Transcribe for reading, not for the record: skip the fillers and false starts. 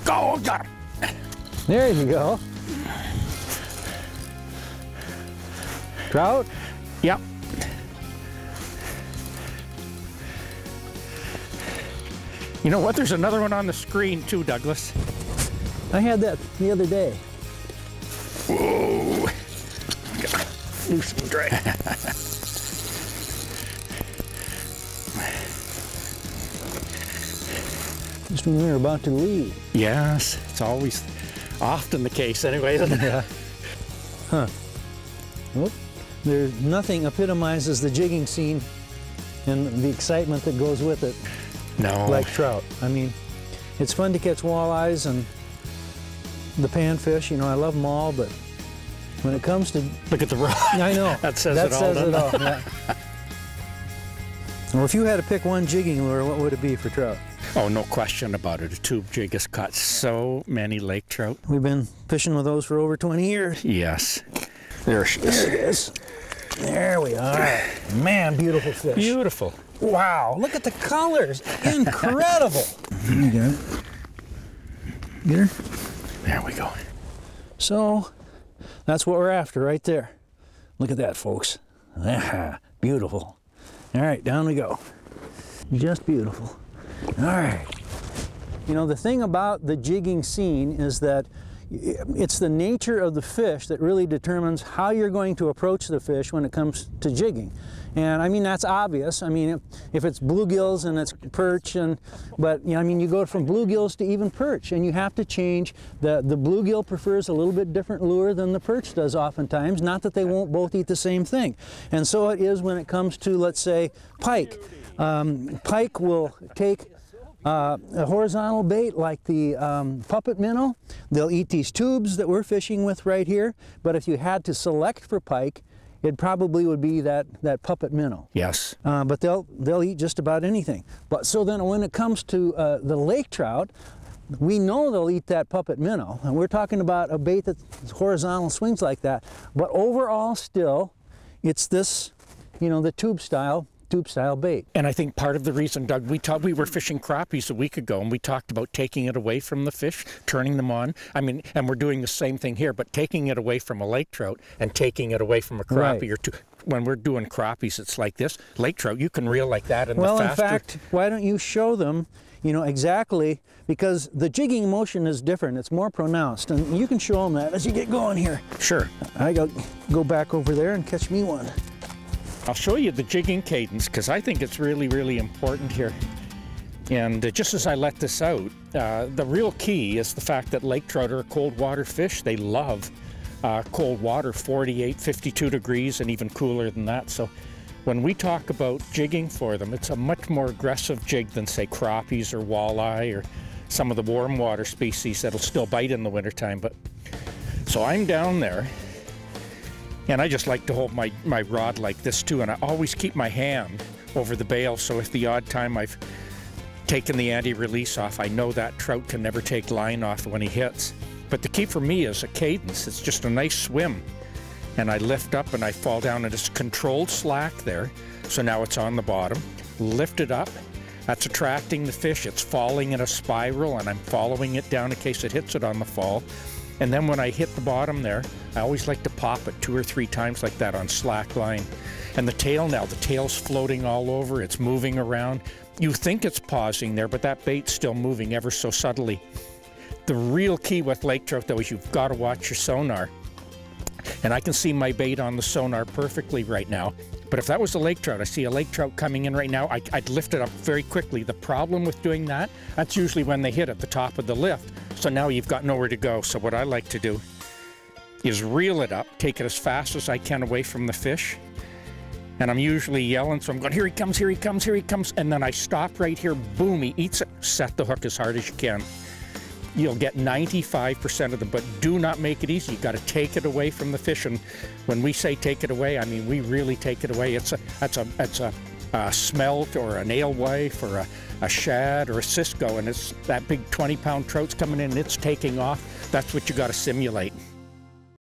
go, got him. There you go. Trout? Yep. You know what? There's another one on the screen too, Douglas. I had that the other day. Whoa. Loose and dry. Just when we were about to leave. Yes, it's always often the case anyway, isn't it? Yeah. Huh. Well, there's nothing epitomizes the jigging scene and the excitement that goes with it. No. Like trout. I mean, it's fun to catch walleyes and the panfish. You know, I love them all, but when it comes to... Look at the rod. I know. That says that it all. Says it all. Yeah. Well, if you had to pick one jigging lure, what would it be for trout? Oh, no question about it. A tube jig has caught so many lake trout. We've been fishing with those for over 20 years. Yes. There she is. There it is. There we are. Man, beautiful fish. Beautiful. Wow, look at the colors. Incredible. You got it. Get her? There we go. So, that's what we're after right there. Look at that, folks. Ah, beautiful. All right, down we go. Just beautiful. All right. You know, the thing about the jigging scene is that it's the nature of the fish that really determines how you're going to approach the fish when it comes to jigging. And I mean, that's obvious. I mean, if it's bluegills and it's perch, but you know, I mean, you go from bluegills to even perch, and you have to change. The bluegill prefers a little bit different lure than the perch does oftentimes. Not that they won't both eat the same thing. And so it is when it comes to, let's say, pike. Pike will take a horizontal bait like the puppet minnow. They'll eat these tubes that we're fishing with right here, but if you had to select for pike, it probably would be that puppet minnow. Yes. But they'll eat just about anything. But so then when it comes to the lake trout, we know they'll eat that puppet minnow, and we're talking about a bait that's horizontal swings like that. But overall still, it's this, you know, the tube style bait. And I think part of the reason, Doug, we were fishing crappies a week ago, and we talked about taking it away from the fish, turning them on. I mean, and we're doing the same thing here, but taking it away from a lake trout and taking it away from a crappie Right. or two. When we're doing crappies, it's like this. Lake trout, you can reel like that, and Well, the faster... in fact, why don't you show them, you know, exactly, because the jigging motion is different. It's more pronounced, and you can show them that as you get going here. Sure. I go back over there and catch me one. I'll show you the jigging cadence, because I think it's really, really important here. And just as I let this out, the real key is the fact that lake trout are a cold water fish. They love cold water, 48, 52 degrees, and even cooler than that. So when we talk about jigging for them, it's a much more aggressive jig than, say, crappies or walleye or some of the warm water species that'll still bite in the wintertime. But so I'm down there, and I just like to hold my rod like this too, and I always keep my hand over the bail, so if the odd time I've taken the anti-release off, I know that trout can never take line off when he hits. But the key for me is a cadence. It's just a nice swim, and I lift up and I fall down, and it's controlled slack there, so now it's on the bottom. Lift it up, that's attracting the fish. It's falling in a spiral, and I'm following it down in case it hits it on the fall. And then when I hit the bottom there, I always like to pop it 2 or 3 times like that on slack line. And the tail now, the tail's floating all over, it's moving around. You think it's pausing there, but that bait's still moving ever so subtly. The real key with lake trout, though, is you've got to watch your sonar. And I can see my bait on the sonar perfectly right now. But if that was a lake trout, I see a lake trout coming in right now, I'd lift it up very quickly. The problem with doing that, that's usually when they hit at the top of the lift. So now you've got nowhere to go. So what I like to do is reel it up, take it as fast as I can away from the fish. And I'm usually yelling, so I'm going, here he comes, here he comes, here he comes. And then I stop right here, boom, he eats it. Set the hook as hard as you can. You'll get 95% of them, but do not make it easy. You've got to take it away from the fish. And when we say take it away, I mean, we really take it away. It's a smelt or an alewife or a shad or a cisco, and it's that big 20-pound trout's coming in and it's taking off. That's what you got to simulate.